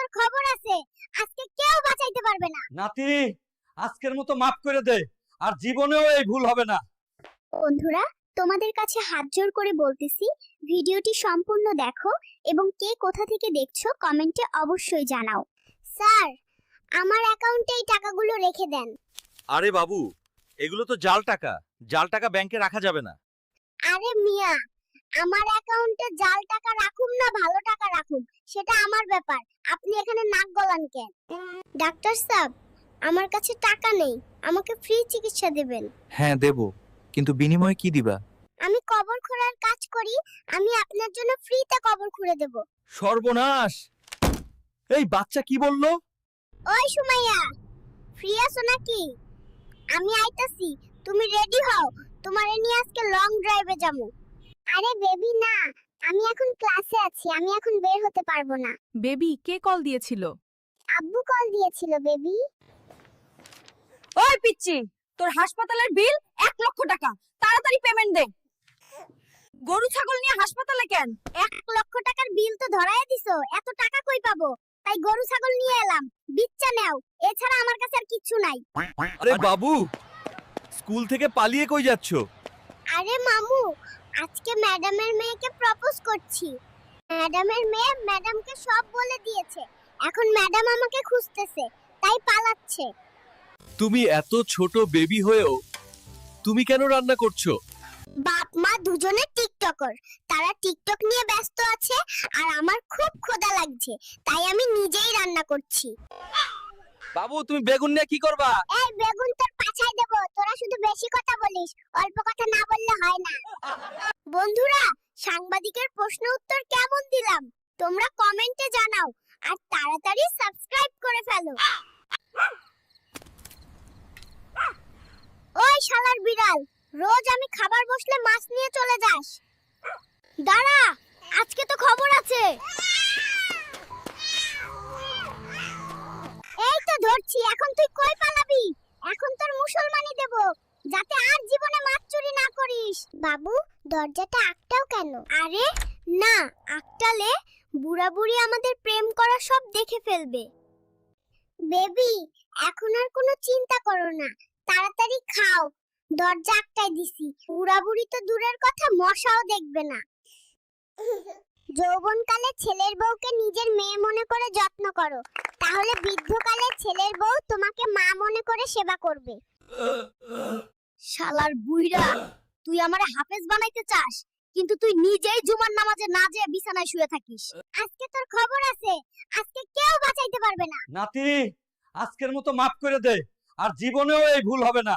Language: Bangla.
তোর খবর আছে, আজকে কেউ বাঁচাইতে পারবে না। নাতি, আজকের মতো মাফ করে দে, আর জীবনেও এই ভুল হবে না। বন্ধুরা, তোমাদের কাছে হাত জোড় করে বলতেছি, ভিডিওটি সম্পূর্ণ দেখো এবং কে কোথা থেকে দেখছো কমেন্টে অবশ্যই জানাও। স্যার, আমার অ্যাকাউন্টে এই টাকাগুলো রেখে দেন। আরে বাবু, এগুলো তো জাল টাকা, জাল টাকা ব্যাংকে রাখা যাবে না। আরে মিয়া, আমার অ্যাকাউন্টে জাল টাকা রাখুম না ভালো টাকা রাখুম সেটা আমার ব্যাপার, আপনি এখানে নাক গলান কেন? ডাক্তার সাহেব, আমার কাছে টাকা নেই, আমাকে ফ্রি চিকিৎসা দেবেন। হ্যাঁ দেব, কিন্তু বিনিময়ে কি দিবা? আমি কবর খোঁড়ার কাজ করি, আমি আপনার জন্য ফ্রিতে কবর খুঁড়ে দেব। সর্বনাশ! এই বাচ্চা কি বললো? ওই সুমাইয়া, ফ্রি আছো নাকি? আমি আইতাছি, তুমি রেডি হও, তোমারে নিয়ে আজকে লং ড্রাইভে যাবো। আরে বেবি না, আমি এখন ক্লাসে আছি, আমি এখন বের হতে পারবো না। বেবি, কে কল দিয়েছিল? আব্বু কল দিয়েছিল বেবি। ওই পিচ্চি, তোর হাসপাতালের বিল 1 লক্ষ টাকা, তাড়াতাড়ি পেমেন্ট দে। গরু ছাগল নিয়ে হাসপাতালে কেন? 1 লক্ষ টাকার বিল তো ধরায় দিছো, এত টাকা কই পাবো? তাই গরু ছাগল নিয়ে এলাম, বিচ্চা নেও, এছাড়া আমার কাছে আর কিচ্ছু নাই। আরে বাবু, স্কুল থেকে পালিয়ে কই যাচ্ছ? আরে মামু, আজকে ম্যাডামের মেয়েকে প্রপোজ করছি। ম্যাডামের মেয়ে ম্যাডামকে সব বলে দিয়েছে, এখন ম্যাডাম আমাকে খুঁজতেছে, তাই পালাচ্ছে। তুমি এত ছোট বেবি হয়েও তুমি কেন রান্না করছো? বাপ মা দুজনে টিকটকার, তারা টিকটক নিয়ে ব্যস্ত আছে, আর আমার খুব ক্ষুধা লাগছে, তাই আমি নিজেই রান্না করছি। বাবু, তুমি বেগুন নিয়ে কি করবা? এই বেগুন তোর পাছায় দেব, তোরা শুধু বেশি কথা বলিস, অল্প কথা না বললে হয় না। বন্ধুরা, সাংবাদিকের প্রশ্ন উত্তর কেমন দিলাম তোমরা কমেন্টে জানাও, আর তাড়াতাড়ি সাবস্ক্রাইব করে ফেলো। ওই শালার বিড়াল, রোজ আমি খাবার বসলে মাছ নিয়ে চলে যাস। দাঁড়া, আজকে তো খবর আছে। এই তো ধরছি, এখন তুই কই পালাবি? এখন তোর মুসলমানি দেব, যাতে আর জীবনে মাছ চুরি না করিস। বাবু, দরজাটা আটকাও কেন? আরে না, আটকালে বুড়া বুড়ি আমাদের প্রেম করা সব দেখে ফেলবে। বেবি, এখন আর কোনো চিন্তা করো না, তাড়াতাড়ি খাও, দরজা আটকাই দিছি। বুড়া বুড়ি তো দূরের কথা, মশাও দেখবে না। যৌবনকালে ছেলের বউকে নিজের মেয়ে মনে করে যত্ন করো, তাহলে বৃদ্ধকালে ছেলের বউ তোমাকে মা মনে করে সেবা করবে। শালার বুইড়া, তুই আমারে হাফেজ বানাইতে চাস, কিন্তু তুই নিজেই জুমার নামাজে না যেয়ে বিছানায় শুয়ে থাকিস। আজকে তোর খবর আছে, আজকে কেউ বাঁচাইতে পারবে না। নাতি, আজকের মতো মাফ করে দে, আর জীবনেও এই ভুল হবে না।